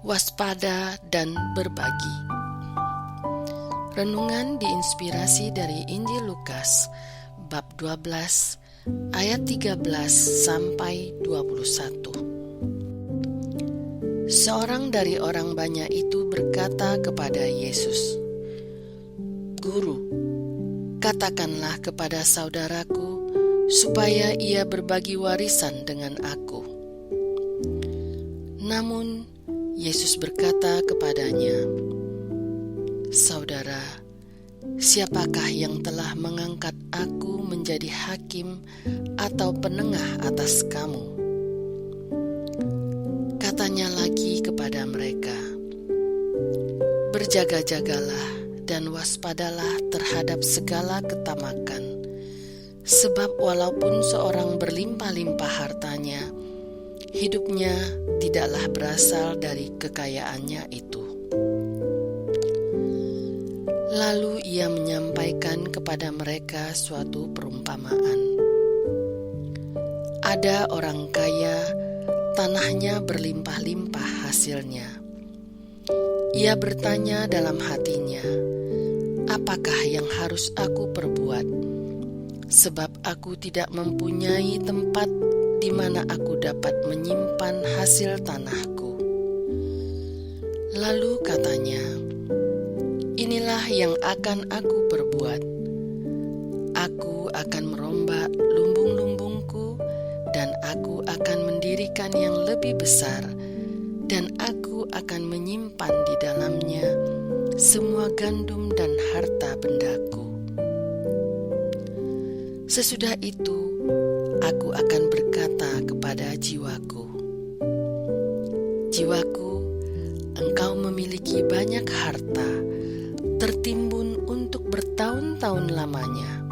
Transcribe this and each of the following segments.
waspada, dan berbagi. Renungan diinspirasi dari Injil Lukas bab 12 ayat 13 sampai 21. Seorang dari orang banyak itu berkata kepada Yesus, "Guru, katakanlah kepada saudaraku supaya ia berbagi warisan dengan aku." Namun Yesus berkata kepadanya, "Saudara, siapakah yang telah mengangkat aku menjadi hakim atau penengah atas kamu?" Katanya lagi kepada mereka, "Berjaga-jagalah dan waspadalah terhadap segala ketamakan, sebab walaupun seorang berlimpah-limpah hartanya, hidupnya tidaklah berasal dari kekayaannya itu." Lalu ia menyampaikan kepada mereka suatu perumpamaan. Ada orang kaya, tanahnya berlimpah-limpah hasilnya. Ia bertanya dalam hatinya, "Apakah yang harus aku perbuat? Sebab aku tidak mempunyai tempat di mana aku dapat menyimpan hasil tanahku." Lalu katanya, "Inilah yang akan aku perbuat. Aku akan merombak lumbung-lumbungku, dan aku akan mendirikan yang lebih besar, dan aku akan menyimpan di dalamnya semua gandum dan harta bendaku. Sesudah itu, aku akan berkata kepada jiwaku, 'Jiwaku, engkau memiliki banyak harta, tertimbun untuk bertahun-tahun lamanya.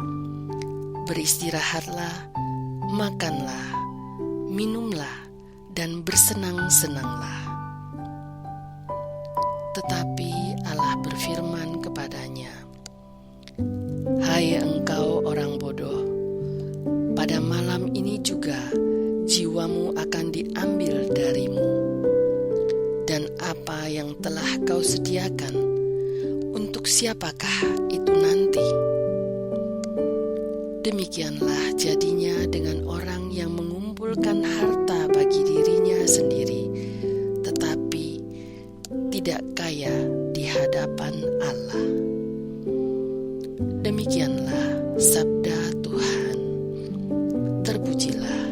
Beristirahatlah, makanlah, minumlah, dan bersenang-senanglah.' Tetapi Allah berfirman kepadanya, 'Hai engkau orang bodoh, pada malam ini juga jiwamu akan diambil darimu. Dan apa yang telah kau sediakan, untuk siapakah itu nanti?' Demikianlah jadinya dengan orang yang mengumpulkan harta bagi dirinya sendiri, tetapi tidak kaya di hadapan Allah." Demikianlah sabda Tuhan. Terpujilah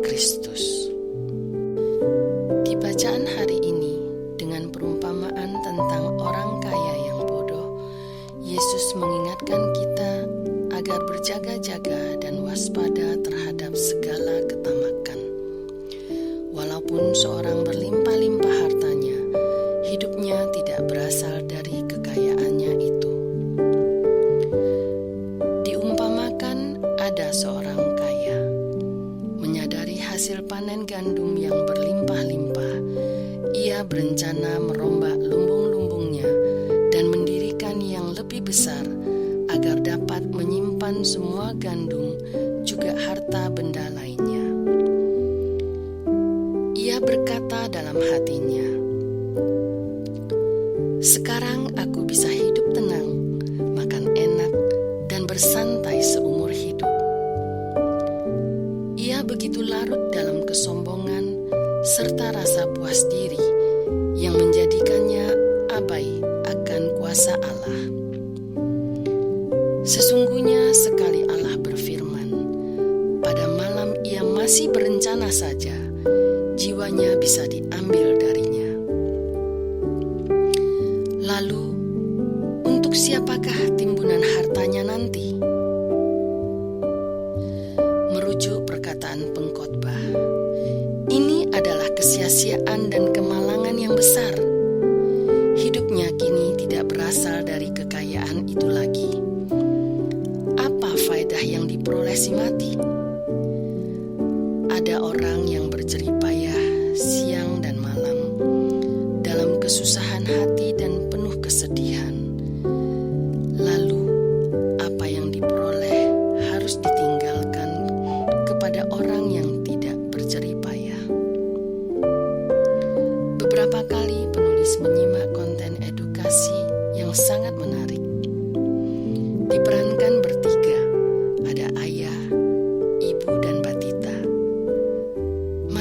Kristus. Di bacaan hari ini, dengan perumpamaan tentang orang kaya yang bodoh, Yesus mengingatkan kita agar berjaga-jaga dan waspada terhadap segala ketamakan. Walaupun seorang berlimpah-limpah hartanya, hidupnya tidak berasal dari kekayaannya itu. Diumpamakan ada seorang kaya, menyadari hasil panen gandum yang berlimpah-limpah. Ia berencana merombak lumbung-lumbungnya dan mendirikan yang lebih besar agar dapat menyimpan semua gandum juga harta benda lainnya. Ia berkata dalam hatinya, "Sekarang aku bisa hidup tenang, makan enak, dan bersantai seumur hidup." Ia begitu larut dalam kesombongan serta rasa puas diri yang menjadikannya abai akan kuasa Allah. Sesungguhnya sekali Allah berfirman, pada malam ia masih berencana saja, jiwanya bisa diambil darinya. Lalu, untuk siapakah timbunan hartanya nanti? Merujuk perkataan pengkhotbah, ini adalah kesia-siaan dan kemalangan yang besar. Hidupnya kini tidak berasal dari kekayaan itu lagi. Apa faedah yang diperoleh si mati? Ada orang yang berjerih payah siang dan malam dalam kesusahan hati dan penuh kesedihan. Lalu, apa yang diperoleh harus ditinggalkan kepada orang yang tidak berjerih payah. Beberapa kali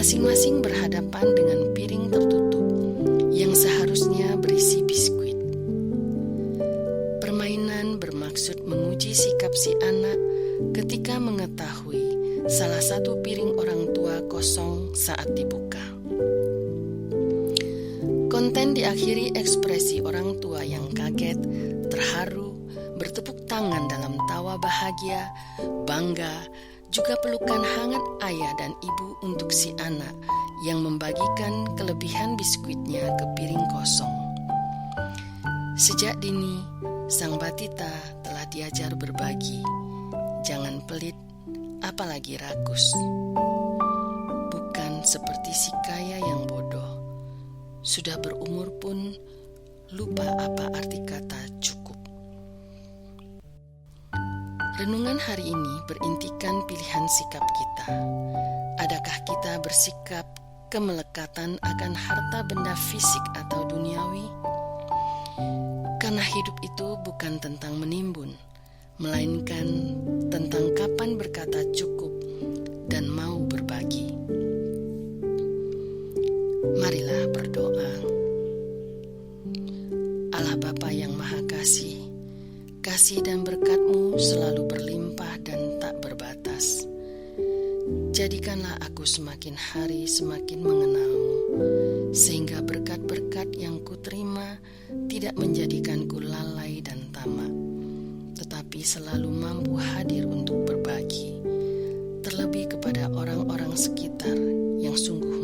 masing-masing berhadapan dengan piring tertutup yang seharusnya berisi biskuit. Permainan bermaksud menguji sikap si anak ketika mengetahui salah satu piring orang tua kosong saat dibuka. Konten diakhiri ekspresi orang tua yang kaget, terharu, bertepuk tangan dalam tawa bahagia, bangga, juga pelukan hangat ayah dan ibu untuk si anak yang membagikan kelebihan biskuitnya ke piring kosong. Sejak dini, sang batita telah diajar berbagi, jangan pelit, apalagi rakus. Bukan seperti si kaya yang bodoh, sudah berumur pun lupa apa arti kata cukup. Renungan hari ini berintikan pilihan sikap kita. Adakah kita bersikap kemelekatan akan harta benda fisik atau duniawi? Karena hidup itu bukan tentang menimbun, melainkan tentang kapan berkata cukup dan mau berbagi. Marilah berdoa. Allah Bapa yang Maha Kasih, kasih dan berkat-Mu selalu berlimpah dan tak berbatas. Jadikanlah aku semakin hari semakin mengenal-Mu, sehingga berkat-berkat yang kuterima tidak menjadikanku lalai dan tamak, tetapi selalu mampu hadir untuk berbagi, terlebih kepada orang-orang sekitar yang sungguh